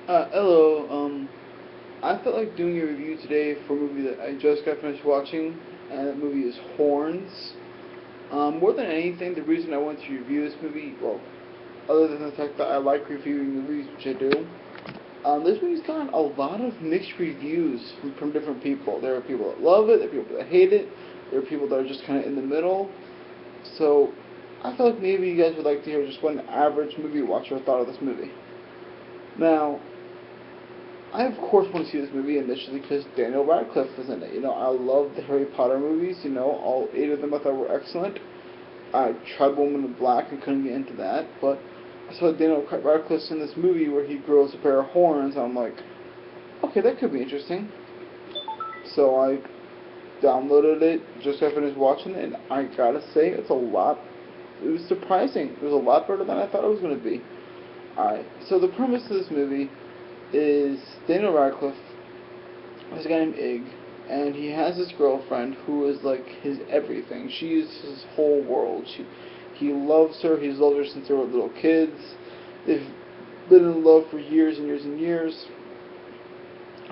Hello. I felt like doing a review today for a movie that I just got finished watching, and that movie is Horns. More than anything, the reason I wanted to review this movie, well, other than the fact that I like reviewing movies, which I do, this movie's gotten a lot of mixed reviews from different people. There are people that love it, there are people that hate it, there are people that are just kind of in the middle. So, I felt like maybe you guys would like to hear just what an average movie watcher thought of this movie. Now, I of course want to see this movie initially because Daniel Radcliffe is in it. I love the Harry Potter movies. All eight of them I thought were excellent. I tried Woman in Black and couldn't get into that, but I saw Daniel Radcliffe's in this movie where he grows a pair of horns. And I'm like, okay, that could be interesting. So I downloaded it, just got finished watching it, and I gotta say, it's a lot. It was surprising. It was a lot better than I thought it was going to be. Alright, so the premise of this movie is Daniel Radcliffe is a guy named Ig, and he has this girlfriend who is like his everything. She is his whole world. He loves her. He's loved her since they were little kids. They've been in love for years and years and years.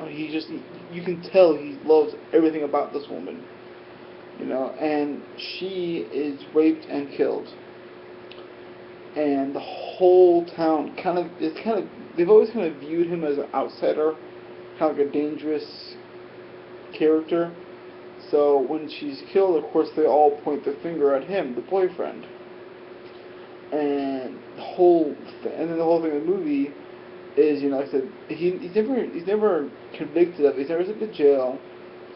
You can tell he loves everything about this woman, and she is raped and killed. And the whole town they've always kind of viewed him as an outsider, kind of like a dangerous character. So when she's killed, of course, they all point their finger at him, the boyfriend. And then the whole thing of the movie is, like I said, he's never convicted of it. He's never sent to jail.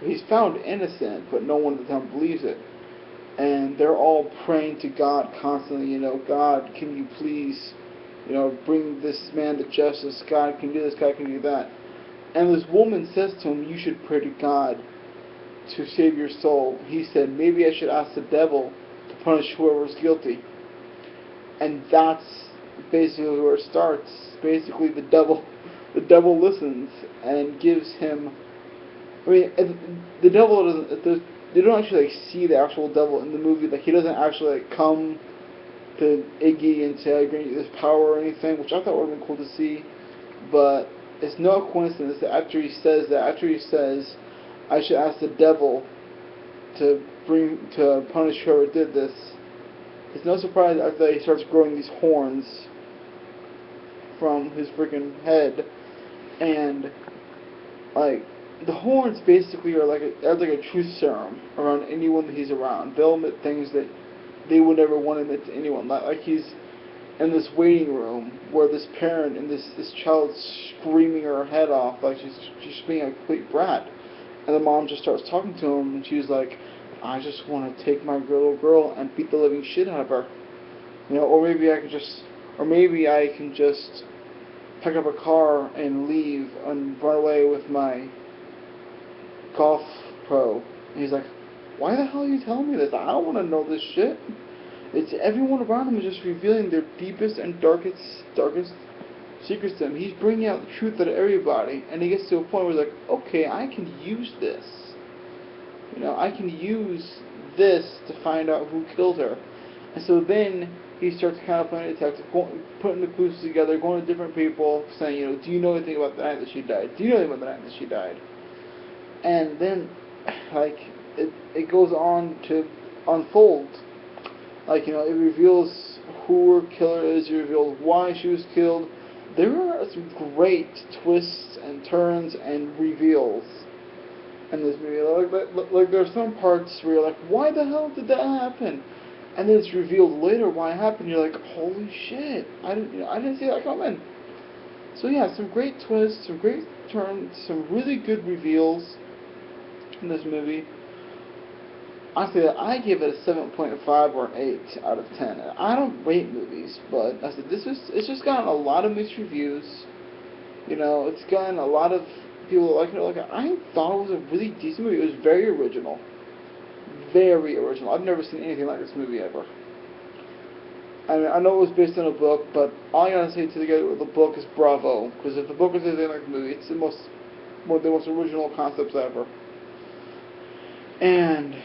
He's found innocent, but no one at the town believes it. And they're all praying to God constantly. God, can you please, bring this man to justice? God can do this. God can do that. And this woman says to him, "You should pray to God to save your soul." He said, "Maybe I should ask the devil to punish whoever's guilty." And that's basically where it starts. Basically, the devil listens and gives him. I mean, the devil doesn't. They don't actually see the actual devil in the movie. Like, he doesn't actually come to Iggy and say, "I grant you this power" or anything, which I thought would have been cool to see. But it's no coincidence that after he says, "I should ask the devil to punish whoever did this," it's no surprise after that he starts growing these horns from his freaking head, and like the horns basically are like a truth serum around anyone that he's around. They'll admit things that they would never want to admit to anyone. Like he's in this waiting room where this parent and this child's screaming her head off like she's being a complete brat, and the mom just starts talking to him and she's like, "I just want to take my little girl and beat the living shit out of her, or maybe I can just pick up a car and leave and run away with my golf pro." And he's like, "Why the hell are you telling me this? I don't want to know this shit." It's everyone around him is just revealing their deepest and darkest secrets to him. He's bringing out the truth out of everybody, and he gets to a point where he's like, "Okay, I can use this. I can use this to find out who killed her." And so then he starts kind of playing detective, putting the clues together, going to different people, saying, "Do you know anything about the night that she died? Do you know anything about the night that she died?" And then, like, it goes on to unfold. Like, it reveals who her killer is, it reveals why she was killed. There are some great twists and turns and reveals in this movie. Like there are some parts where you're like, "Why the hell did that happen?" And then it's revealed later why it happened. You're like, "Holy shit! I didn't see that coming." So yeah, some great twists, some great turns, some really good reveals in this movie. Honestly, I give it a 7.5 or an 8 out of 10. I don't rate movies, but I said it's just gotten a lot of mixed reviews. It's gotten a lot of people that like it. Like, I thought it was a really decent movie. It was very original, very original. I've never seen anything like this movie ever. I mean, I know it was based on a book, but all I gotta say to the guy with the book is bravo. Because if the book is anything like the movie, it's one of the most original concepts ever. And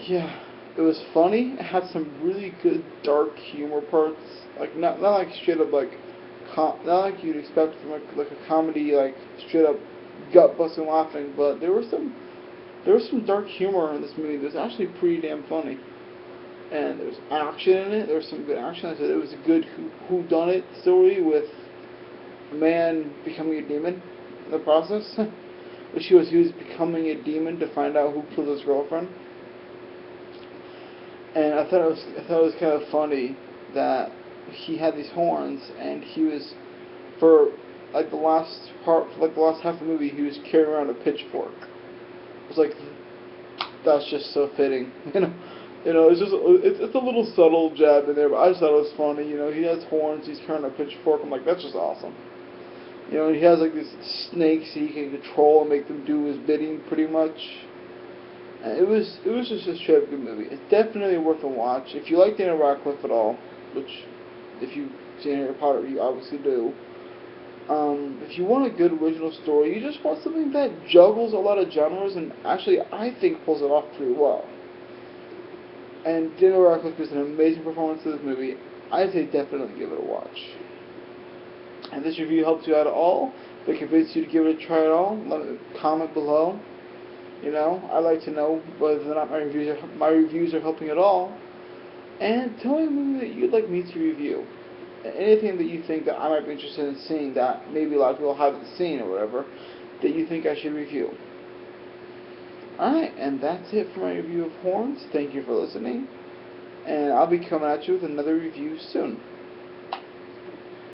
yeah, it was funny. It had some really good dark humor parts, like not like straight up like not like you'd expect from like a comedy, like straight up gut busting laughing, but there was some dark humor in this movie that was actually pretty damn funny. And there's action in it. There was some good action. I said it was a good who done it story with a man becoming a demon in the process. He was becoming a demon to find out who killed his girlfriend. And I thought it was kind of funny that he had these horns, and he was, for like the last half of the movie, he was carrying around a pitchfork. It was like, that's just so fitting, it's a little subtle jab in there, but I just thought it was funny. He has horns, he's carrying a pitchfork. I'm like, that's just awesome. And he has like these snakes he can control and make them do his bidding, pretty much. And it was just a straight up good movie. It's definitely worth a watch if you like Daniel Radcliffe at all, which if you've seen Harry Potter, you obviously do. If you want a good original story, you just want something that juggles a lot of genres, and actually I think pulls it off pretty well. And Daniel Radcliffe gives an amazing performance in this movie. I'd say definitely give it a watch. And this review helps you out at all, if it convinced you to give it a try at all, let me comment below. I'd like to know whether or not my reviews are helping at all. And tell me a movie that you'd like me to review. Anything that you think that I might be interested in seeing that maybe a lot of people haven't seen or whatever, that you think I should review. Alright, and that's it for my review of Horns. Thank you for listening. And I'll be coming at you with another review soon.